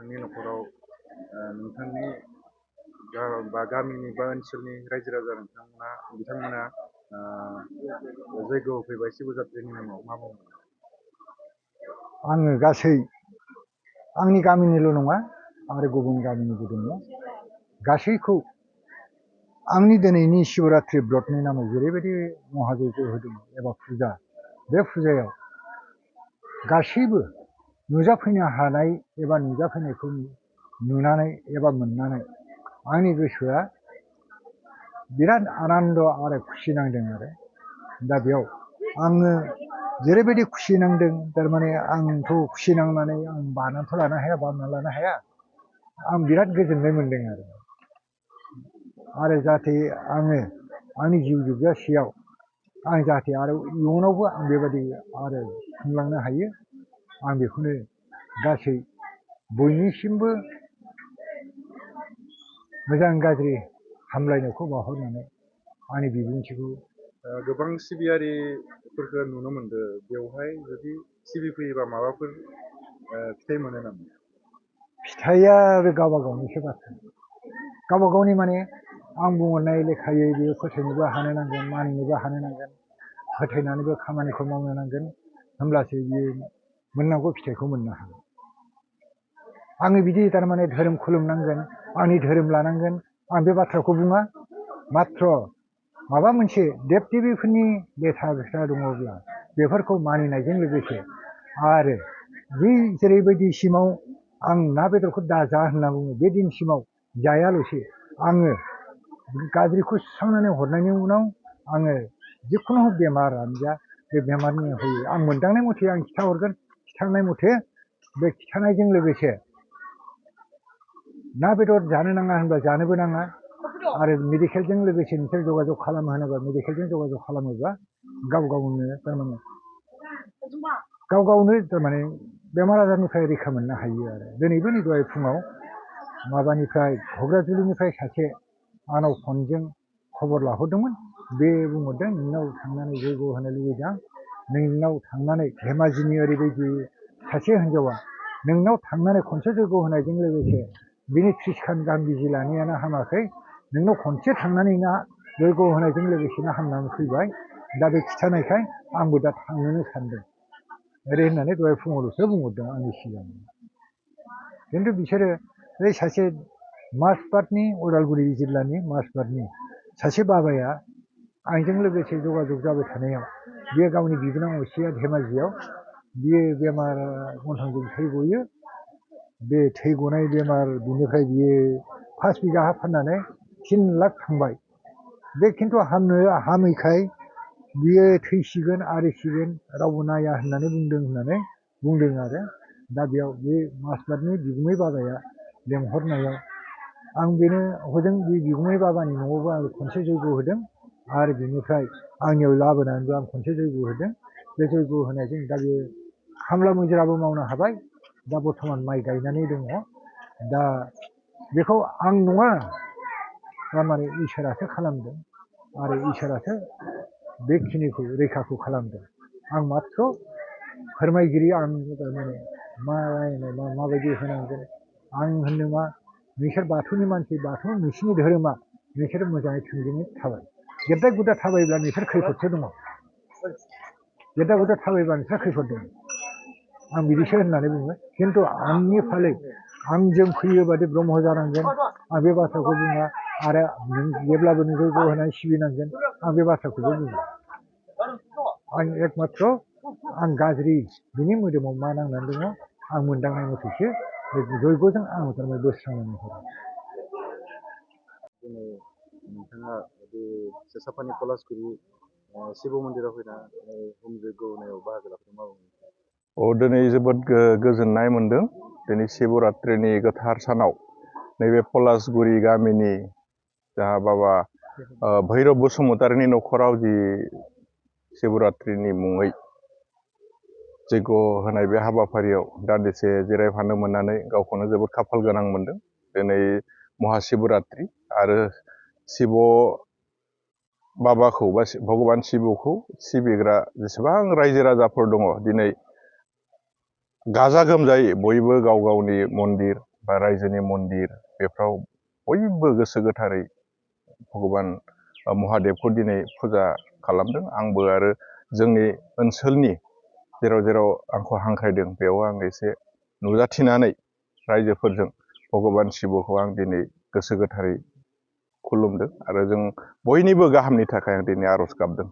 नोंथांनि न'खराव नोंथांनि बा गामिनि बा ओनसोलनि रायजो राजा बिथांमोना जयग' होफैबाय शिबजात्रिनि नामाव मा बुङो? आङो गासै आंनि गामिनिल' नङा आरो गुबुन गामिनिबो दङ। गासैखौ आंनि दिनैनि शिवरात्रि ब्रतनि नामाव जेरैबायदि महाजयग होदों एबा फुजा, बे फुजायाव गासैबो नुजाफैनो हानाय एबा नुजाफैनायखौ नुनानै एबा मोननानै आंनि गोसोआ बिराद आनन्द आरो खुसि नांदों आरो दा बेयाव आङो जेरैबायदि खुसि नांदों थारमाने आंथ' खुसि नांनानै आं बानानैथ' लानो हाया, बामना लानो हाया। आं बिराद गोजोननाय मोनदों आरो जाहाथे आङो आंनि जिउ जोबजासेयाव आं जाहाथे आरो इयुनावबो आं बेबायदि आरो खुंलांनो हायो, आं बेखौनो गासै बयनिसिमबो मोजां गाज्रि हामलायनायखौ बावहरनानै आंनि बिबुंथिखौ गोबां सिबियारिफोरखौ नुनो मोनदों। बेवहाय जुदि सिबिफैयोबा माबाफोर फिथाइ मोनो नामा? फिथाइया बे गावबा गावनिसो बाथ्रा। गावबा गावनि माने आं बुंहरनाय लेखायै बेयो फोथायनोबो हानो नांगोन, मानिनोबो हानो नांगोन, फोथायनानैबो खामानिखौ मावनो नांगोन, होमब्लासो बियो मोननांगौ फिथाइखौ मोननो हागोन। आङो बिदि थारमाने धोरोम खुलुमनांगोन, आंनि धोरोम लानांगोन, आं बे बाथ्राखौ बुङा। माथ्र माबा मोनसे देब देबिफोरनि बेथा दङब्ला बेफोरखौ मानिनायजों लोगोसे आरो जेरैबायदिसिमाव आं ना बेदरखौ दाजा होनना बुङो, बे दिनसिमाव जायाल'से आङो गाज्रिखौ सुस्रांनानै हरनायनि उनाव आङो जिखुनु बेमारानो जा बे बेमारनि होयो आं मोनदांनाय मथे आं खिथाहरगोन। खिथानाय मथे बे खिथानायजों लोगोसे ना बेदर जानो नाङा होनबा जानोबो नाङा, आरो मेडिकेलजों लोगोसे नोंसोर जगाजग खालामो होनोबा मेडिकेलजों जगाजग खालामोबा गाव गावनो थारमाने बेमार आजारनिफ्राय रैखा मोननो हायो आरो। दिनैबो नै दहाय फुङाव माबानिफ्राय घग्राजुलिनिफ्राय सासे आंनाव फनजों खबर लाहरदोंमोन। बे बुंहरदों नोंनाव थांनानै जयग होनो लुबैदों, नोंनाव थांनानै धेमाजिनि ओरैबायदि सासे हिन्जावा नोंनाव थांनानै खनसे जयग होनायजों लोगोसे बिनि 30 खान गाहाम बिजि लानायानो हामाखै, नोंनाव खनसे थांनानै ना जयग होनायजों लोगोसेनो हामनानै फैबाय। दा बे खिथानायखाय आंबो दा थांनोनो सानदों ओरै होननानै दहाय फुङावल'सो बुंहरदों आंनि सिगाङाव। खिन्थु बिसोरो बै सासे माजबाटनि उदालगुरि जिल्लानि माजबाटनि सासे बाबाया आंजों लोगोसे जगाजग जाबाय थानायाव बियो गावनि बिबोनां असेया धेमाजियाव बियो बेमार गन्थंजों थै गयो। बे थै गनाय बेमार बिनिफ्राय बियो 5 बिगा हा फाननानै 3 लाख थांबाय। बे खिन्थु हामैखाय बियो थैसिगोन आरिसिगोन रावबो नाया होननानै बुंदों आरो। दा बेयाव बे माजबाटनि बिगुमै बाबाया लेंहरनायाव आं बेनो हजों बे बिगुमै बाबानि न'आवबो आं खनसे जयग होदों आरो बिनिफ्राय आंनियाव लाबोनानैबो आं खनसे जयग होदों। बे जयग होनायजों दा बे खामला मुजिराबो मावनो हाबाय, दा बर्थमान माइ गायनानै दङ। दा बेखौ आं नङा, थारमाने इसोरासो खालामदों आरो इसोरासो बेखिनिखौ रैखाखौ खालामदों। आं माथ्र फोरमायगिरि, आं थारमाने माबायदि होनांगोन आं होननो मा, नोंसोर बाथौनि मानसि, बाथौ नोंसिनि धोरोमा नोंसोर मोजाङै थोंजोङै थाबाय। गेद्दा गुद्दा थाबायब्ला नोंसोर खैफोदसो दङ, गेद्दा गुद्दा थाबायब्ला नोंसोर खैफोद दङ, आं बिदिसो होननानै बुङो। खिन्थु आंनि फालै आंजों फैयोबादि ब्रह्म जानांगोन, आं बे बाथ्राखौ बुङा। आरो नों जेब्लाबो नों जयग होनाय सिबिनांगोन, आं बे बाथ्राखौबो बुङो। आं एकमाथ्र आं गाज्रि बिनि मोदोमाव मा नांनानै दङ आं मोनदांनाय मथेसो बे जयगजों आं थारमाने बोस्रांनानै हरो। दिनै नोंथाङा बे सेसाफानि पलासगुरि शिब मन्दिराव फैना होम जयग होनायाव बाहागो लाफैदों, मा बुङो? दिनै जोबोद गोजोननाय मोन्दों। दिनै शिबरात्रिनि गोथार सानाव नैबे पलासगुरि गामिनि जाहा बाबा भैरब बसुमतारिनि न'खराव जि शिबरात्रिनि मुङै जयग होनाय बे हाबाफारियाव दान्दिसे जिरायफानो मोननानै गावखौनो जोबोद खाफाल गोनां मोन्दों। दिनै महाशिबरात्रि आरो शिब बाबाखौ बा भगबान शिबखौ सिबिग्रा जेसेबां रायजो राजाफोर दङ, दिनै गाजा गोमजायै बयबो गाव गावनि मन्दिर बा रायजोनि मन्दिर बेफ्राव बयबो गोसो गोथारै भगबान महादेबखौ दिनै फुजा खालामदों। आंबो आरो जोंनि ओनसोलनि जेराव जेराव आंखौ हांख्रायदों बेयाव आं एसे नुजाथिनानै रायजोफोरजों भगबान शिबखौ आं दिनै गोसो गोथारै खुलुमदों आरो जों बयनिबो गाहामनि थाखाय आं दिनै आर'ज गाबदों।